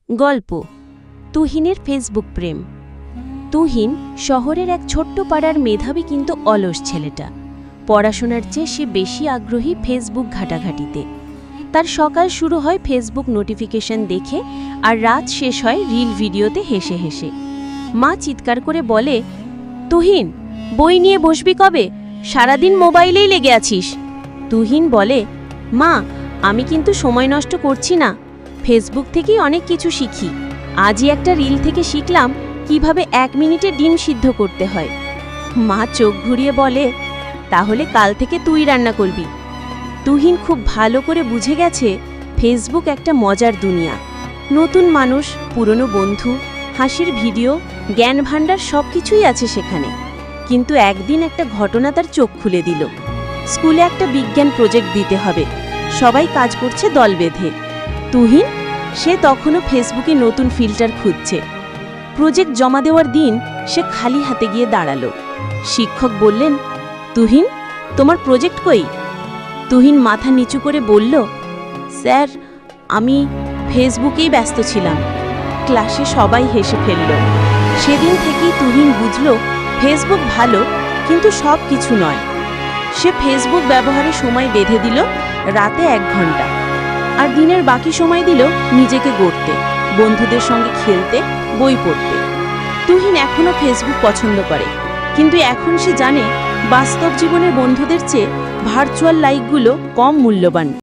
গল্প তুহিনের ফেসবুক প্রেম। তুহিন শহরের এক ছোট্ট পাড়ার মেধাবী কিন্তু অলস ছেলেটা। পড়াশোনার চেয়ে সে বেশি আগ্রহী ফেসবুক ঘাটাঘাটিতে। তার সকাল শুরু হয় ফেসবুক নোটিফিকেশন দেখে, আর রাত শেষ হয় রিল ভিডিওতে হেসে হেসে। মা চিৎকার করে বলে, তুহিন, বই নিয়ে বসবি কবে? সারাদিন মোবাইলেই লেগে আছিস। তুহিন বলে, মা, আমি কিন্তু সময় নষ্ট করছি না, ফেসবুক থেকেই অনেক কিছু শিখি। আজই একটা রিল থেকে শিখলাম কিভাবে 1 মিনিটে ডিম সিদ্ধ করতে হয়। মা চোখ ঘুরিয়ে বলে, তাহলে কাল থেকে তুই রান্না করবি। তুহিন খুব ভালো করে বুঝে গেছে ফেসবুক একটা মজার দুনিয়া। নতুন মানুষ, পুরনো বন্ধু, হাসির ভিডিও, জ্ঞান ভাণ্ডার সবকিছুই আছে সেখানে। কিন্তু একদিন একটা ঘটনা তার চোখ খুলে দিল। স্কুলে একটা বিজ্ঞান প্রজেক্ট দিতে হবে, সবাই কাজ করছে দল বেঁধে। তুহিন, সে তখনও ফেসবুকে নতুন ফিল্টার খুঁজছে। প্রজেক্ট জমা দেওয়ার দিন সে খালি হাতে গিয়ে দাঁড়ালো। শিক্ষক বললেন, তুহিন, তোমার প্রজেক্ট কই? তুহিন মাথা নিচু করে বলল, স্যার, আমি ফেসবুকেই ব্যস্ত ছিলাম। ক্লাসে সবাই হেসে ফেলল। সেদিন থেকেই তুহিন বুঝল ফেসবুক ভালো, কিন্তু সব কিছু নয়। সে ফেসবুক ব্যবহারে সময় বেঁধে দিল রাতে 1 ঘন্টা, আর দিনের বাকি সময় দিল নিজেকে গড়তে, বন্ধুদের সঙ্গে খেলতে, বই পড়তে। তুহিন এখনও ফেসবুক পছন্দ করে, কিন্তু এখন সে জানে বাস্তব জীবনের বন্ধুদের চেয়ে ভার্চুয়াল লাইকগুলো কম মূল্যবান।